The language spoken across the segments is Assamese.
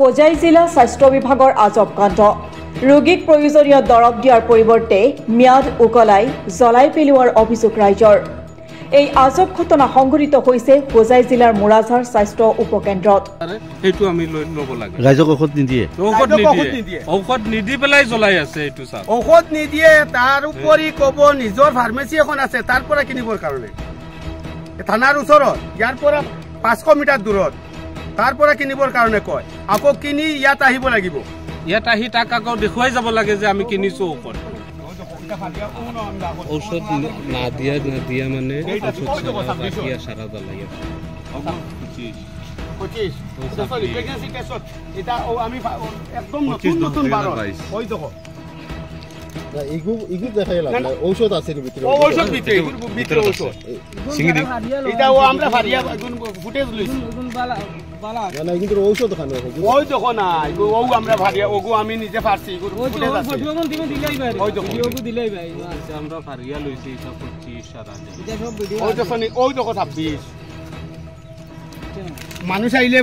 হোজাই জিলা স্বাস্থ্য বিভাগৰ আজব কাণ্ড ৰোগীক প্ৰয়োজনীয় দৰৱ দিয়াৰ পৰিৱৰ্তে ম্যাদ উকলাই জ্বলাই পেলোৱাৰ অভিযোগ ৰাইজৰ এই আজব ঘটনা সংঘটিত হৈছে হোজাই জিলাৰ মুৰাঝাৰ স্বাস্থ্য উপকেন্দ্ৰত এইটো আমি ল'ব লাগে ৰাইজক ঔষধ নিদিয়ে ঔষধ নিদি পেলাই জ্বলাই আছে এইটো চাওক ঔষধ নিদিয়ে তাৰ উপৰি ক'ব নিজৰ ফাৰ্মেচী এখন আছে তাৰ পৰা কিনিবৰ কাৰণে থানাৰ ওচৰত ইয়াৰ পৰা 500 মিটাৰ দূৰত তাৰ পৰা কিনিবৰ কাৰণে কয় আকৌ কিনি ইয়াত আহিব লাগিব ইয়াত আহি তাক আকৌ দেখুৱাই যাব লাগে যে আমি কিনিছো ঔষধ না দিয়া মানে সাৰা লাগে 25 ঔষধ আছে আমি নিজে ফাৰছি মানুষ আইলে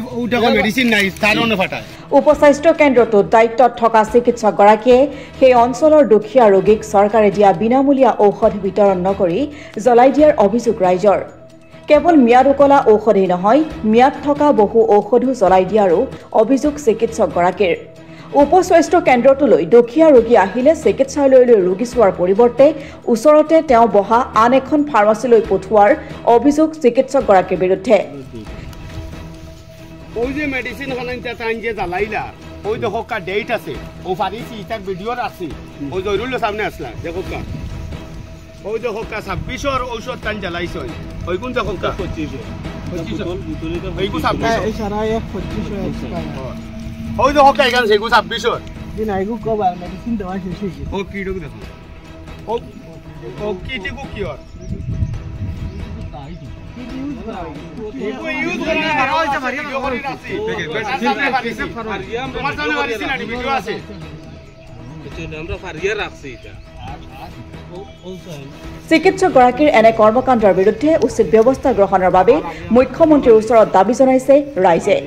মেডিসিন নাই তাৰ ফাটায় উপস্বাস্থ্য কেন্দ্ৰটোত দায়িত্বত থকা চিকিৎসকগৰাকীয়ে সেই অঞ্চলৰ দুখীয়া ৰোগীক চৰকাৰে দিয়া বিনামূলীয়া ঔষধ বিতৰণ নকৰি জ্বলাই দিয়াৰ অভিযোগ ৰাইজৰ কেৱল ম্যাদ উকলা ঔষধেই নহয় ম্যাদ থকা বহু ঔষধো জ্বলাই দিয়াৰো অভিযোগ চিকিৎসকগৰাকীৰ উপস্বাস্থ্য কেন্দ্ৰটোলৈ দুখীয়া ৰোগী আহিলে চিকিৎসালয়লৈ ৰোগী চোৱাৰ পৰিৱৰ্তে ওচৰতে তেওঁ বহা আন এখন ফাৰ্মাচীলৈ পঠোৱাৰ অভিযোগ চিকিৎসকগৰাকীৰ বিৰুদ্ধে ওই যে মেডিসিন খানাইতে তাই যে জ্বালাইলা ওই দেখো কা ডেট আছে ও ফারিছি তার ভিডিওর আছে ওই জরুরুল সামনে আসলা দেখো কা ওই দেখো কা 26 এর ঔষধ তাই জ্বালাইছে ওই কোন দেখো কা 25 ওই কো 26 এই সারা 25 ওই দেখো কা এখানে সেগু 26 এর দিন আইগু কবা মেডিসিন দেওয়া শেষ হইছে ও কি ডক দেখো ও কি টিকু কি আর চিকিৎসকগৰাকীৰ এনে কৰ্মকাণ্ডৰ বিৰুদ্ধে উচিত ব্যৱস্থা গ্ৰহণৰ বাবে মুখ্যমন্ত্ৰীৰ ওচৰত দাবী জনাইছে ৰাইজে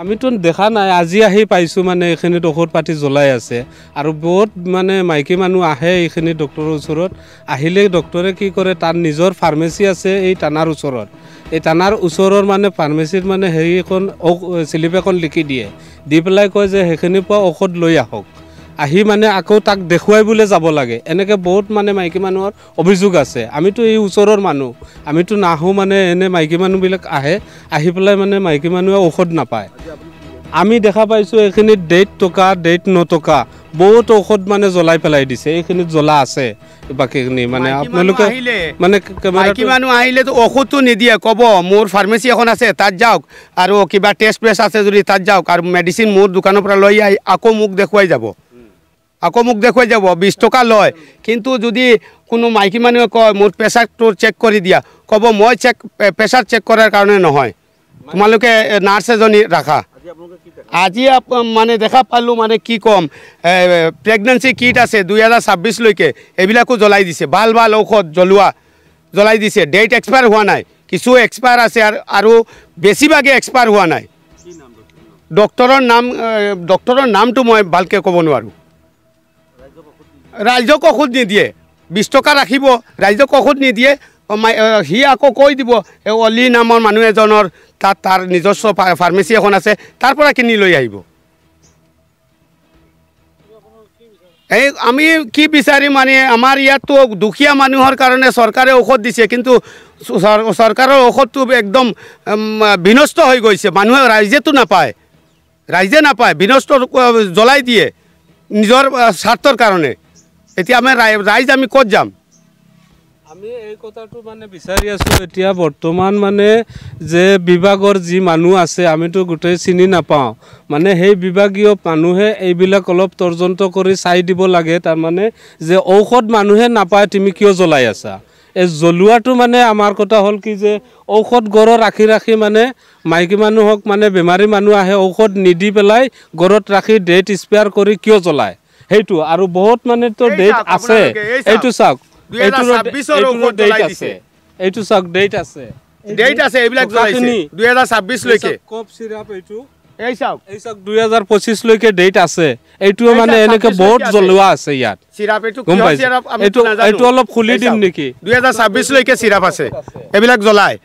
আমিতো দেখা নাই আজি আহি পাইছো মানে এইখিনিত ঔষধ পাতি জ্বলাই আছে আৰু বহুত মানে মাইকী মানুহ আহে এইখিনি ডক্টৰৰ ওচৰত আহিলে ডক্টৰে কি কৰে তাৰ নিজৰ ফাৰ্মেচী আছে এই থানাৰ ওচৰত এই থানাৰ ওচৰৰ মানে ফাৰ্মেচীত মানে হেৰি এখন স্লিপ এখন লিখি দিয়ে দি পেলাই কয় যে সেইখিনিৰ পৰা ঔষধ লৈ আহক আহি মানে আকৌ তাক দেখুৱাই বুলে যাব লাগে এনেকৈ বহুত মানে মাইকী মানুহৰ অভিযোগ আছে আমিতো এই ওচৰৰ মানুহ আমিতো নাহো মানে এনে মাইকী মানুহবিলাক আহি পেলাই মানে মাইকী মানুহে ঔষধ নাপায় আমি দেখা পাইছোঁ এইখিনিত ডেট টকা ডেট নটকা বহুত ঔষধ মানে জ্বলাই পেলাই দিছে এইখিনিত জ্বলা আছে বাকীখিনি মানে আপোনালোকে মানে মাইকী মানুহ আহিলে তো ঔষধটো নিদিয়ে ক'ব মোৰ ফাৰ্মেচী এখন আছে তাত যাওক আৰু কিবা টেষ্ট প্ৰেছ আছে যদি তাত যাওক আৰু মেডিচিন মোৰ দোকানৰ পৰা লৈ আহি আকৌ মোক দেখুৱাই যাব 20 টকা লয় কিন্তু যদি কোনো মাইকী মানুহে কয় মোৰ প্ৰেছাৰটো চেক কৰি দিয়া ক'ব মই প্ৰেছাৰ চেক কৰাৰ কাৰণে নহয় তোমালোকে নাৰ্ছ এজনী ৰাখা আজি মানে দেখা পালোঁ মানে কি ক'ম প্ৰেগনেঞ্চি কিট আছে 2026 লৈকে এইবিলাকো জ্বলাই দিছে ভাল ঔষধ জ্বলাই দিছে ডেট এক্সপায়াৰ হোৱা নাই কিছু এক্সপায়াৰ আছে আৰু বেছিভাগে এক্সপায়াৰ হোৱা নাই ডক্টৰৰ নামটো মই ভালকৈ ক'ব নোৱাৰোঁ ৰাইজক ঔষধ নিদিয়ে 20 টকা ৰাখিব ৰাইজক ঔষধ নিদিয়ে সি আকৌ কৈ দিব অলি নামৰ মানুহ এজনৰ তাত তাৰ নিজস্ব ফাৰ্মেচী এখন আছে তাৰ পৰা কিনি লৈ আহিব এই আমি কি বিচাৰিম মানে আমাৰ ইয়াততো দুখীয়া মানুহৰ কাৰণে চৰকাৰে ঔষধ দিছে কিন্তু চৰকাৰৰ ঔষধটো একদম বিনষ্ট হৈ গৈছে মানুহে ৰাইজে নাপায় বিনষ্ট জ্বলাই দিয়ে নিজৰ স্বাৰ্থৰ কাৰণে এতিয়া আমি ৰাইজ আমি ক'ত যাম আমি এই কথাটো মানে বিচাৰি আছো এতিয়া বৰ্তমান মানে যে বিভাগৰ যি মানুহ আছে আমিতো গোটেই চিনি নাপাওঁ মানে সেই বিভাগীয় মানুহে এইবিলাক অলপ তদন্ত কৰি চাই দিব লাগে তাৰ মানে যে ঔষধ মানুহে নাপায় তুমি কিয় জ্বলাই আছা এই জ্বলোৱাটো মানে আমাৰ কথা হ'ল কি যে ঔষধ ঘৰত ৰাখি মানে মাইকী মানুহক মানে বেমাৰী মানুহ আহে ঔষধ নিদি পেলাই ঘৰত ৰাখি ডেট এক্সপায়াৰ কৰি কিয় জ্বলায় সেইটো আৰু বহুত মানে তো ডেট আছে এইটো চাওক 2026 এর উপর ডেট আছে এইটো চাওক ডেট আছে এইবিলাক জ্বলাইছে 2026 লৈকে কফ সিরাপ এইটো এই চাওক 2025 লৈকে ডেট আছে এইটো মানে এনেকে বহুত জ্বলোৱা আছে ইয়াত চিৰাপ এইটো গম পাইছে এইটো অলপ খুলি দিম নেকি 2026 লৈকে চিৰাপ আছে এইবিলাক জ্বলাই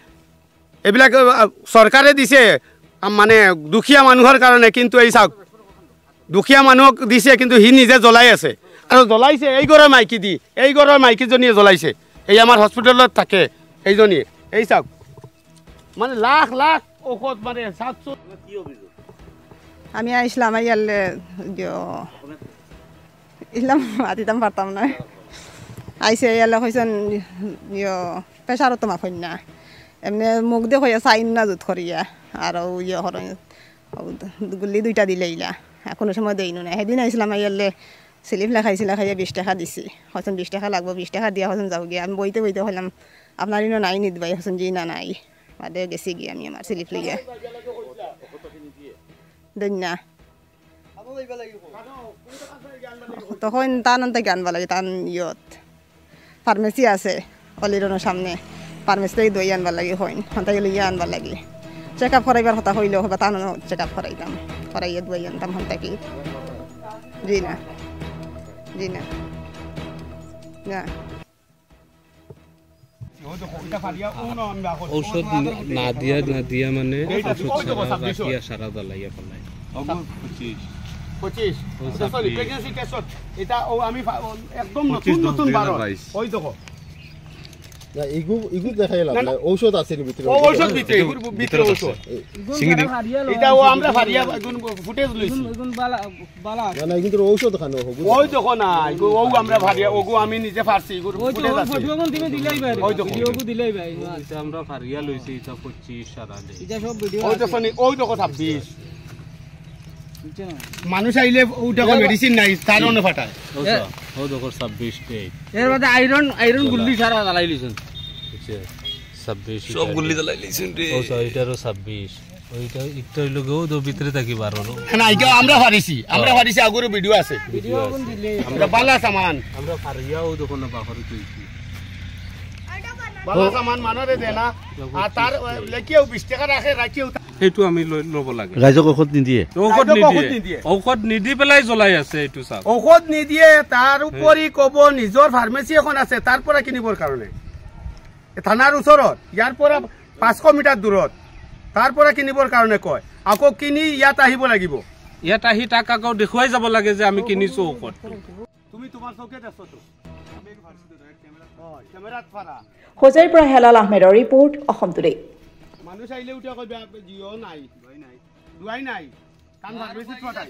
এইবিলাক চৰকাৰে দিছে মানে দুখীয়া মানুহৰ কাৰণে কিন্তু এই চাওক দুখীয়া মানুহক দিছে কিন্তু হি নিজে জ্বলাই আছে আৰু জ্বলাইছে এই ঘৰৰ মাইকী দি এই ঘৰৰ মাইকীজনীয়ে জ্বলাইছে এই আমাৰ হস্পিটেলত থাকে এইজনীয়ে এই চাওক মানে লাখ লাখ ঔষধ মানে আমি আসলাম ইয়ালে ইসলাম আদিতাম পারতাম না আইসে ইয়ালে হয়েছেন প্রেশারও তো মাফেন না এমনি মুখ দিয়ে হয়ে চাইন না জুত করিয়া আর গুলি 2টা দিলে ইলা কোনো সময় দেইনো না সেদিন আইসলাম ইয়ালে স্লিপ লেখাইছিল খাইয়া 20 টাকা দিছি হয়েছেন 20 টাকা লাগবো 20 টাকা দিয়া হয়েছেন যাও গিয়ে আমি বইতে বইতে হলাম আপনার ইনো নাই নিদবাই হয়েছেন জি না নাই বাদে গেছি গিয়ে আমি আমার স্লিপ লিয়া দন্যা তখন টান থেকে আনবা লাগে টান ফার্মেসি আছে অলিরনের সামনে ফার্মেসি থেকে দই আনবার লাগে হইন সন্তাই লইয়া আনবার লাগে চেক আপ করাইবার কথা হইলেও বা টান চেক আপ করাইতাম করাইয়া দই আনতাম সন্তাকি জি না না ঔষধ না দিয়া মানে সারা জ্বলাইয়া পেলাই 25 এটা আমি একদম নতুন বারো ওই দেখো না ইগু দেখাই লাভ নাই ঔষধ আছে এর ভিতরে ঔষধ ভিতরে ঔষধ সিঙ্গি এটা ও আমরা ফারিয়া ফুটেজ লইছি না না কিন্তু ঔষধ খানো হবে ওই দেখো না ও আমরা ফারিয়া ওগো আমি নিজে ফারছি ফুটেজ আছে ওই দেখো ভিডিওগু দিলাই ভাই এটা আমরা ফারিয়া লইছি এটা 25 সারা দে এটা সব ভিডিও ওই দেখো 26 মানুষ আইলে ওটা মেডিসিন নাই তার অন্য ফাটায় ও দেখো 26 ডে এর মধ্যে আয়রন গুল্লি সারা জ্বালাই লিছেন 26 সব গুলি জ্বালাই লিছেন রে ও এটারও 26 ওইটা একটা হইলো গো তো ভিতরে থাকি 12 না এটা আমরা ফারিছি আগের ভিডিও আছে ভিডিও কোন দিলে আমরা বালা সামান আমরা ফারিয়াও দেখো না বাফারে কইছি বালা সামান মানরে দেনা আর তার লেকিও 20 টাকা রাখিও এইটো আমি লব লাগে রাইজক ঔষধ নিদিয়ে ঔষধ নিদি পেলাই জ্বলাই আছে এইটো চাওক ঔষধ নিদিয়ে তার উপরি কব নিজৰ ফাৰ্মেসি এখন আছে তাৰ পৰা কিনিবৰ কাৰণে থানাৰ ওচৰত ইয়াৰ পৰা 500 মিটাৰ দূৰত তাৰ পৰা কিনিবৰ কাৰণে কয় আকৌ কিনি ইয়াত আহিব লাগিব ইয়াত আহি তাক আকৌ দেখুৱাই যাব লাগে যে আমি কিনিছো ঔষধ তুমি তোমাৰ চৌকেত আছো তো আমি ক্যামেৰাত ফাৰা হোজাইৰ পৰা হেলাল আহমেদৰ ৰিপৰ্ট অসম টুডে মানুষ আইলে উঠে কই জিও নাই দুয়াই নাই কাম ফার্মেসিত ফাটাই